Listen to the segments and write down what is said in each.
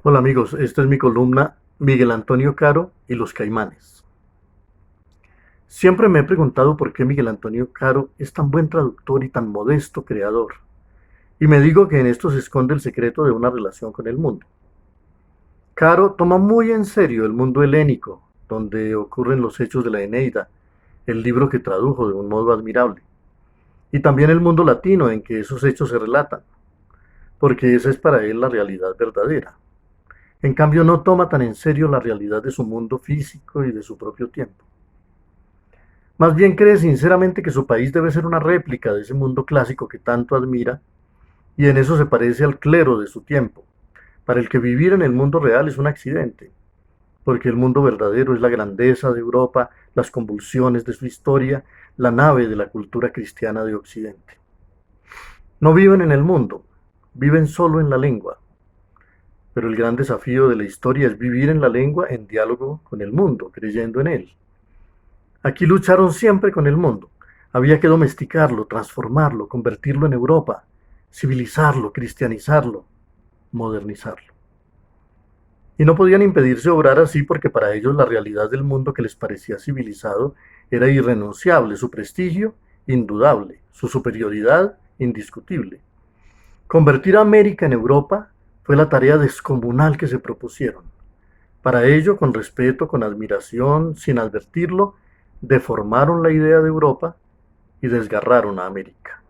Hola amigos, esta es mi columna Miguel Antonio Caro y los Caimanes. Siempre me he preguntado por qué Miguel Antonio Caro es tan buen traductor y tan modesto creador. Y me digo que en esto se esconde el secreto de una relación con el mundo. Caro toma muy en serio el mundo helénico, donde ocurren los hechos de la Eneida, el libro que tradujo de un modo admirable, y también el mundo latino en que esos hechos se relatan, porque esa es para él la realidad verdadera. En cambio, no toma tan en serio la realidad de su mundo físico y de su propio tiempo. Más bien cree sinceramente que su país debe ser una réplica de ese mundo clásico que tanto admira, y en eso se parece al clero de su tiempo, para el que vivir en el mundo real es un accidente, porque el mundo verdadero es la grandeza de Europa, las convulsiones de su historia, la nave de la cultura cristiana de Occidente. No viven en el mundo, viven solo en la lengua, pero el gran desafío de la historia es vivir en la lengua en diálogo con el mundo, creyendo en él. Aquí lucharon siempre con el mundo. Había que domesticarlo, transformarlo, convertirlo en Europa, civilizarlo, cristianizarlo, modernizarlo. Y no podían impedirse obrar así porque para ellos la realidad del mundo que les parecía civilizado era irrenunciable, su prestigio indudable, su superioridad indiscutible. Convertir a América en Europa fue la tarea descomunal que se propusieron. Para ello, con respeto, con admiración, sin advertirlo, deformaron la idea de Europa y desgarraron a América.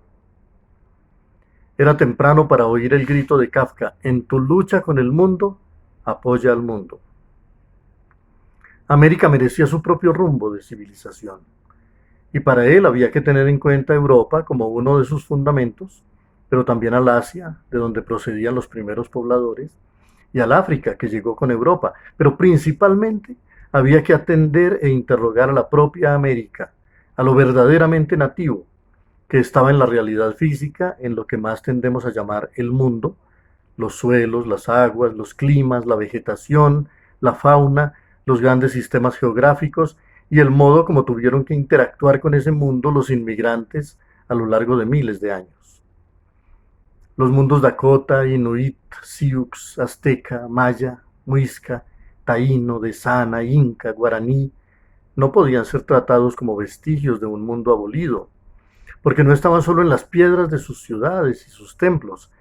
Era temprano para oír el grito de Kafka: en tu lucha con el mundo, apoya al mundo. América merecía su propio rumbo de civilización, y para él había que tener en cuenta a Europa como uno de sus fundamentos, pero también al Asia, de donde procedían los primeros pobladores, y al África, que llegó con Europa, pero principalmente había que atender e interrogar a la propia América, a lo verdaderamente nativo, que estaba en la realidad física, en lo que más tendemos a llamar el mundo: los suelos, las aguas, los climas, la vegetación, la fauna, los grandes sistemas geográficos y el modo como tuvieron que interactuar con ese mundo los inmigrantes a lo largo de miles de años. Los mundos Dakota, Inuit, Sioux, Azteca, Maya, Muisca, Taíno, Desana, Inca, Guaraní no podían ser tratados como vestigios de un mundo abolido, porque no estaban solo en las piedras de sus ciudades y sus templos,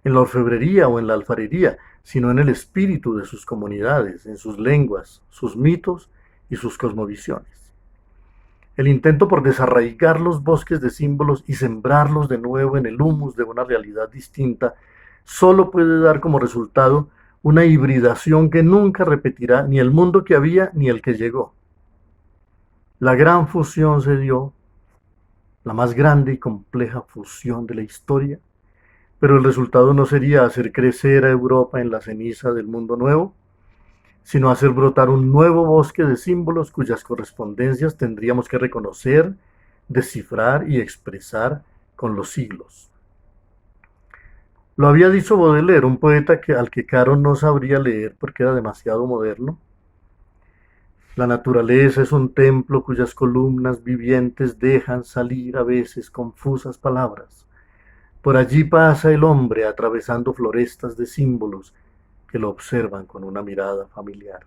en la orfebrería o en la alfarería, sino en el espíritu de sus comunidades, en sus lenguas, sus mitos y sus cosmovisiones. El intento por desarraigar los bosques de símbolos y sembrarlos de nuevo en el humus de una realidad distinta solo puede dar como resultado una hibridación que nunca repetirá ni el mundo que había ni el que llegó. La gran fusión se dio, la más grande y compleja fusión de la historia, pero el resultado no sería hacer crecer a Europa en la ceniza del mundo nuevo, sino hacer brotar un nuevo bosque de símbolos cuyas correspondencias tendríamos que reconocer, descifrar y expresar con los siglos. Lo había dicho Baudelaire, un poeta al que Caro no sabría leer porque era demasiado moderno. La naturaleza es un templo cuyas columnas vivientes dejan salir a veces confusas palabras. Por allí pasa el hombre atravesando florestas de símbolos que lo observan con una mirada familiar.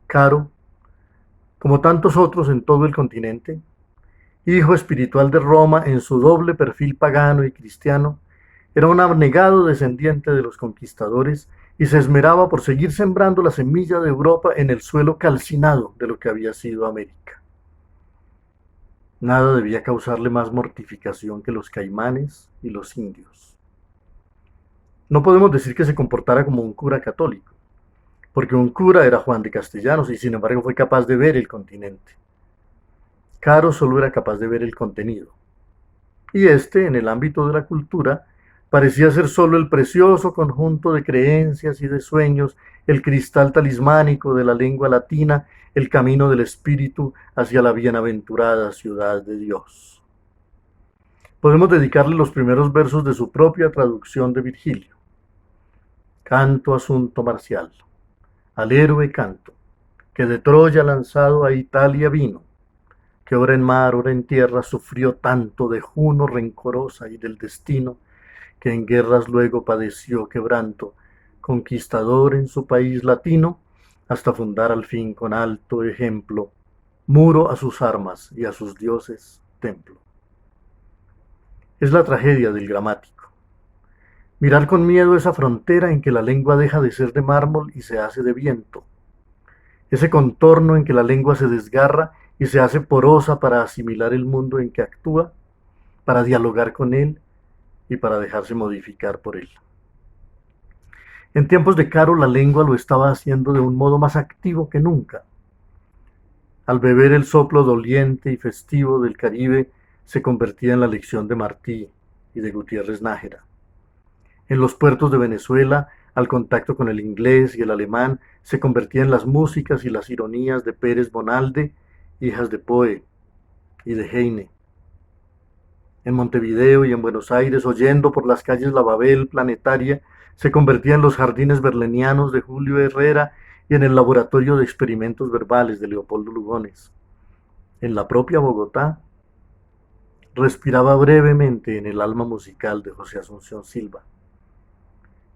Caro, como tantos otros en todo el continente, hijo espiritual de Roma en su doble perfil pagano y cristiano, era un abnegado descendiente de los conquistadores y se esmeraba por seguir sembrando la semilla de Europa en el suelo calcinado de lo que había sido América. Nada debía causarle más mortificación que los caimanes y los indios. No podemos decir que se comportara como un cura católico, porque un cura era Juan de Castellanos y sin embargo fue capaz de ver el continente. Caro solo era capaz de ver el contenido, y este, en el ámbito de la cultura, parecía ser solo el precioso conjunto de creencias y de sueños, el cristal talismánico de la lengua latina, el camino del espíritu hacia la bienaventurada ciudad de Dios. Podemos dedicarle los primeros versos de su propia traducción de Virgilio. Canto asunto marcial, al héroe canto, que de Troya lanzado a Italia vino, que ora en mar, ora en tierra, sufrió tanto de Juno rencorosa y del destino, que en guerras luego padeció quebranto, conquistador en su país latino, hasta fundar al fin con alto ejemplo muro a sus armas y a sus dioses templo. Es la tragedia del gramático. Mirar con miedo esa frontera en que la lengua deja de ser de mármol y se hace de viento. Ese contorno en que la lengua se desgarra y se hace porosa para asimilar el mundo en que actúa, para dialogar con él y para dejarse modificar por él. En tiempos de Caro la lengua lo estaba haciendo de un modo más activo que nunca. Al beber el soplo doliente y festivo del Caribe se convertía en la lección de Martí y de Gutiérrez Nájera. En los puertos de Venezuela, al contacto con el inglés y el alemán, se convertía en las músicas y las ironías de Pérez Bonalde, hijas de Poe y de Heine. En Montevideo y en Buenos Aires, oyendo por las calles la Babel planetaria, se convertía en los jardines berlenianos de Julio Herrera y en el laboratorio de experimentos verbales de Leopoldo Lugones. En la propia Bogotá, respiraba brevemente en el alma musical de José Asunción Silva.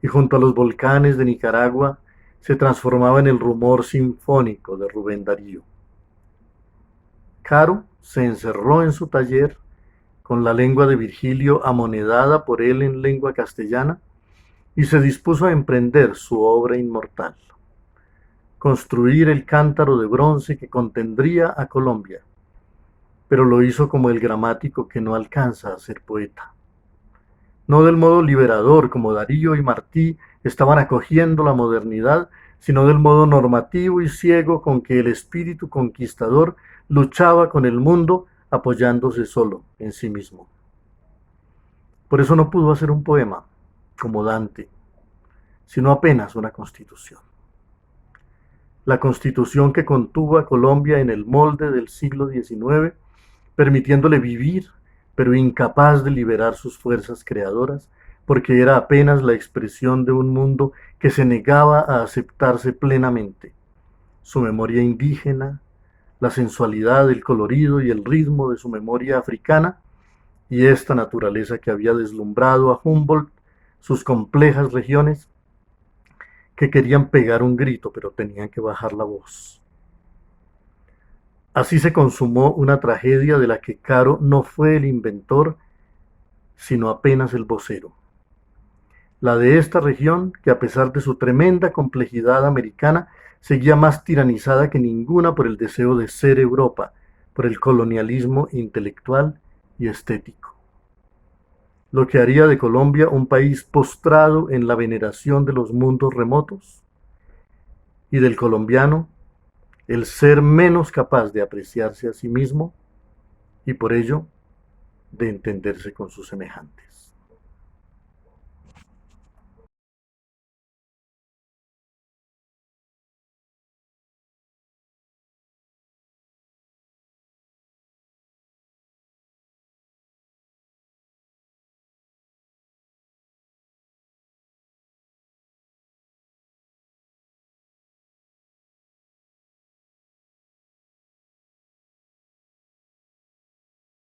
Y junto a los volcanes de Nicaragua se transformaba en el rumor sinfónico de Rubén Darío. Caro se encerró en su taller con la lengua de Virgilio amonedada por él en lengua castellana y se dispuso a emprender su obra inmortal, construir el cántaro de bronce que contendría a Colombia, pero lo hizo como el gramático que no alcanza a ser poeta. No del modo liberador como Darío y Martí estaban acogiendo la modernidad, sino del modo normativo y ciego con que el espíritu conquistador luchaba con el mundo apoyándose solo en sí mismo. Por eso no pudo hacer un poema, como Dante, sino apenas una constitución. La constitución que contuvo a Colombia en el molde del siglo XIX, permitiéndole vivir, pero incapaz de liberar sus fuerzas creadoras, porque era apenas la expresión de un mundo que se negaba a aceptarse plenamente. Su memoria indígena, la sensualidad, el colorido y el ritmo de su memoria africana, y esta naturaleza que había deslumbrado a Humboldt, sus complejas regiones, que querían pegar un grito, pero tenían que bajar la voz. Así se consumó una tragedia de la que Caro no fue el inventor, sino apenas el vocero. La de esta región, que a pesar de su tremenda complejidad americana, seguía más tiranizada que ninguna por el deseo de ser Europa, por el colonialismo intelectual y estético. Lo que haría de Colombia un país postrado en la veneración de los mundos remotos, y del colombiano el ser menos capaz de apreciarse a sí mismo y por ello de entenderse con sus semejantes.